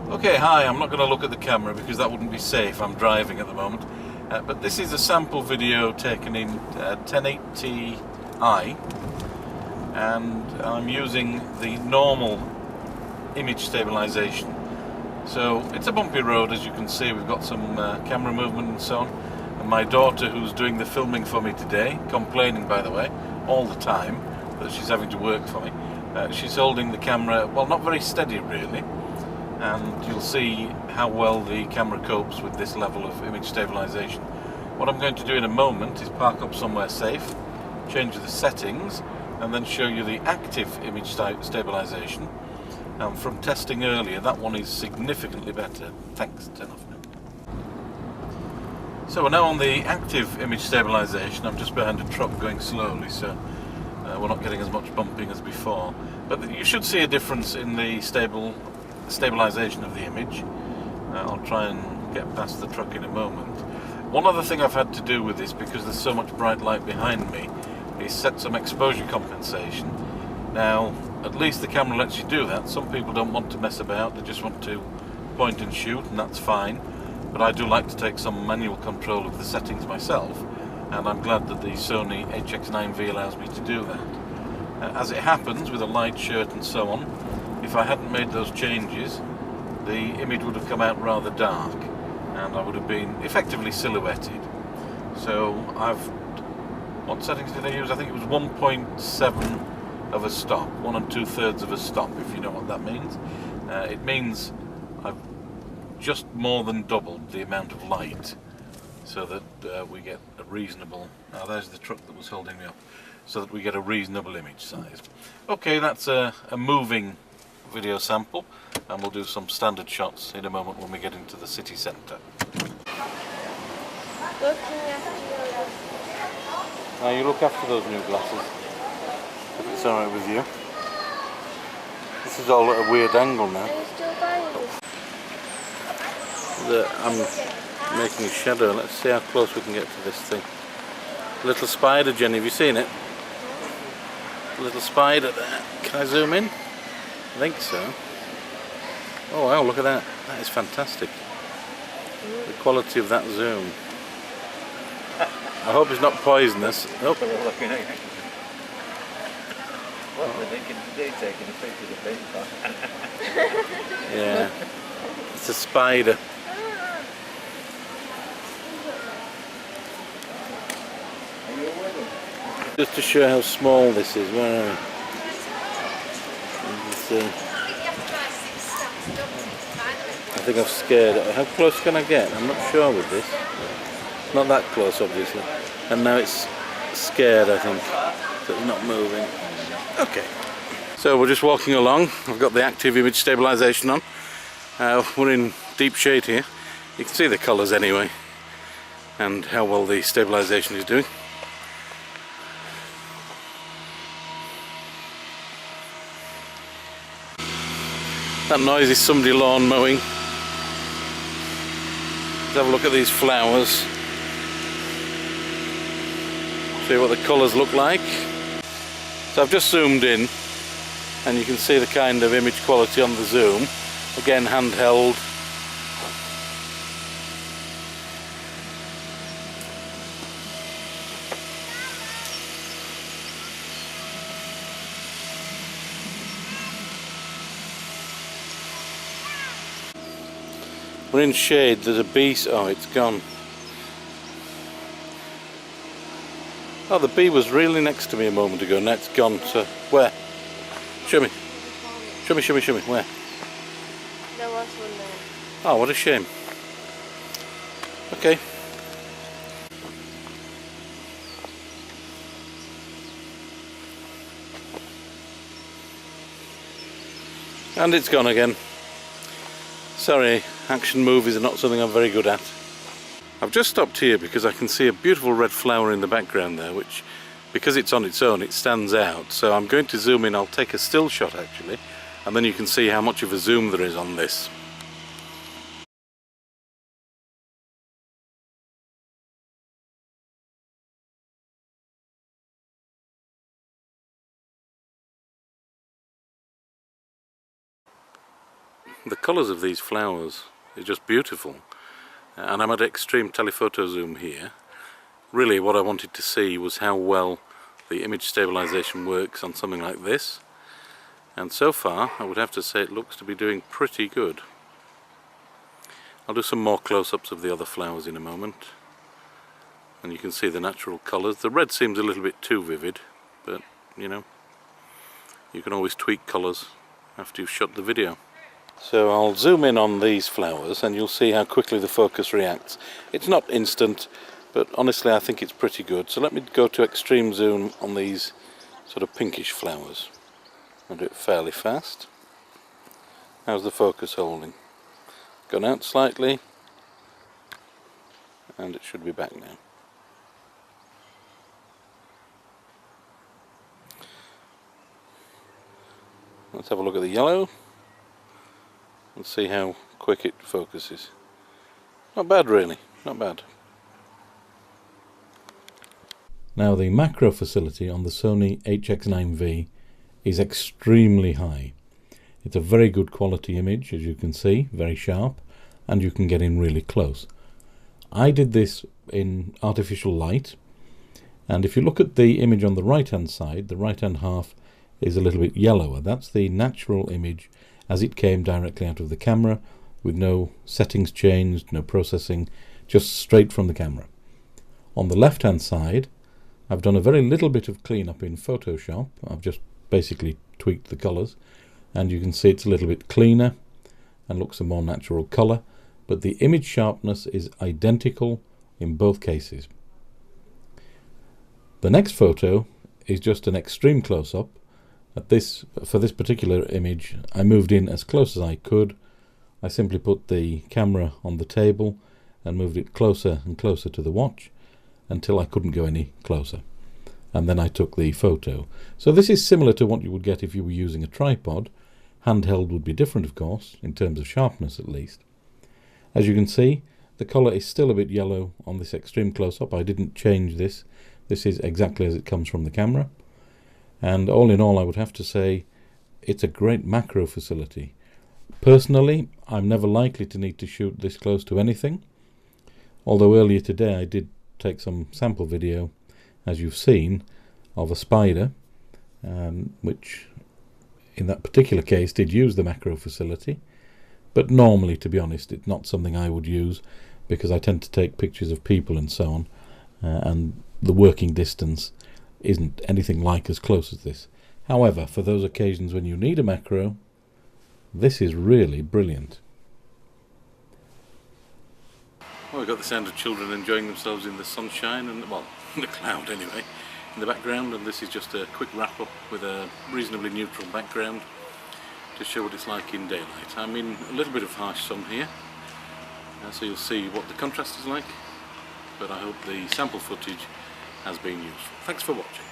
Okay, hi, I'm not going to look at the camera because that wouldn't be safe. I'm driving at the moment. But this is a sample video taken in 1080i, and I'm using the normal image stabilization. So it's a bumpy road, as you can see. We've got some camera movement and so on. And my daughter, who's doing the filming for me today, complaining by the way, all the time, that she's having to work for me. She's holding the camera, well, not very steady really. And you'll see how well the camera copes with this level of image stabilization. What I'm going to do in a moment is park up somewhere safe, change the settings, and then show you the active image stabilization. And from testing earlier, that one is significantly better. Thanks, turn off now. So we're now on the active image stabilization. I'm just behind a truck going slowly, so we're not getting as much bumping as before. But you should see a difference in the stabilization of the image. I'll try and get past the truck in a moment. One other thing I've had to do with this, because there's so much bright light behind me, is set some exposure compensation. Now, at least the camera lets you do that. Some people don't want to mess about, they just want to point and shoot, and that's fine. But I do like to take some manual control of the settings myself, and I'm glad that the Sony HX9V allows me to do that. As it happens, with a light shirt and so on, if I hadn't made those changes, the image would have come out rather dark and I would have been effectively silhouetted. So what settings did I use? I think it was 1.7 of a stop, 1 2/3 of a stop, if you know what that means. It means I've just more than doubled the amount of light so that we get a reasonable, now there's the truck that was holding me up, so that we get a reasonable image size. Okay, that's a moving video sample, and we'll do some standard shots in a moment when we get into the city centre. Now you look after those new glasses, if it's alright with you. This is all at a weird angle now. I'm making a shadow. Let's see how close we can get to this thing. Little spider, Jenny, have you seen it? Little spider there. Can I zoom in? I think so. Oh wow, look at that. That is fantastic. The quality of that zoom. I hope it's not poisonous. Oh. Yeah. It's a spider. Just to show how small this is, where are we? I think I've scared it. How close can I get? I'm not sure with this. Not that close, obviously. And now it's scared, I think. So it's not moving. Okay. So we're just walking along. I've got the active image stabilization on. We're in deep shade here. You can see the colours anyway, and how well the stabilization is doing. That noise is somebody lawn mowing. Let's have a look at these flowers. See what the colours look like. So I've just zoomed in, and you can see the kind of image quality on the zoom. Again, handheld. We're in shade, there's a bee, oh it's gone. Oh, the bee was really next to me a moment ago, now it's gone, so where? Show me. Show me, show me, show me, where? There was one there. Oh, what a shame. Okay. And it's gone again. Sorry, action movies are not something I'm very good at. I've just stopped here because I can see a beautiful red flower in the background there, which, because it's on its own, it stands out. So I'm going to zoom in. I'll take a still shot actually, and then you can see how much of a zoom there is on this. the colours of these flowers is just beautiful, and I'm at extreme telephoto zoom here. Really what I wanted to see was how well the image stabilization works on something like this, and so far I would have to say it looks to be doing pretty good. I'll do some more close-ups of the other flowers in a moment, and you can see the natural colours. The red seems a little bit too vivid, but you know, you can always tweak colours after you've shot the video. So I'll zoom in on these flowers and you'll see how quickly the focus reacts. It's not instant, but honestly I think it's pretty good. So let me go to extreme zoom on these sort of pinkish flowers. I'll do it fairly fast. How's the focus holding? Gone out slightly, and it should be back now. Let's have a look at the yellow and see how quick it focuses. Not bad really, not bad. Now the macro facility on the Sony HX9V is extremely high. It's a very good quality image, as you can see, very sharp, and you can get in really close. I did this in artificial light, and if you look at the image on the right hand side, the right hand half is a little bit yellower. That's the natural image as it came directly out of the camera, with no settings changed, no processing, just straight from the camera. On the left hand side, I've done a very little bit of cleanup in Photoshop. I've just basically tweaked the colours, and you can see it's a little bit cleaner and looks a more natural colour, but the image sharpness is identical in both cases. The next photo is just an extreme close-up. For this particular image I moved in as close as I could. I simply put the camera on the table and moved it closer and closer to the watch until I couldn't go any closer, and then I took the photo. So this is similar to what you would get if you were using a tripod. Handheld would be different, of course, in terms of sharpness at least. As you can see, the colour is still a bit yellow on this extreme close-up. I didn't change this. This is exactly as it comes from the camera. And all in all, I would have to say it's a great macro facility. Personally, I'm never likely to need to shoot this close to anything, although earlier today I did take some sample video, as you've seen, of a spider, which in that particular case did use the macro facility, but normally, to be honest, it's not something I would use because I tend to take pictures of people and so on, and the working distance isn't anything like as close as this. However, for those occasions when you need a macro, this is really brilliant. Well, we've got the sound of children enjoying themselves in the sunshine, and well, the cloud anyway, in the background, and this is just a quick wrap up with a reasonably neutral background to show what it's like in daylight. I'm in a little bit of harsh sun here, so you'll see what the contrast is like, but I hope the sample footage has been useful. Thanks for watching.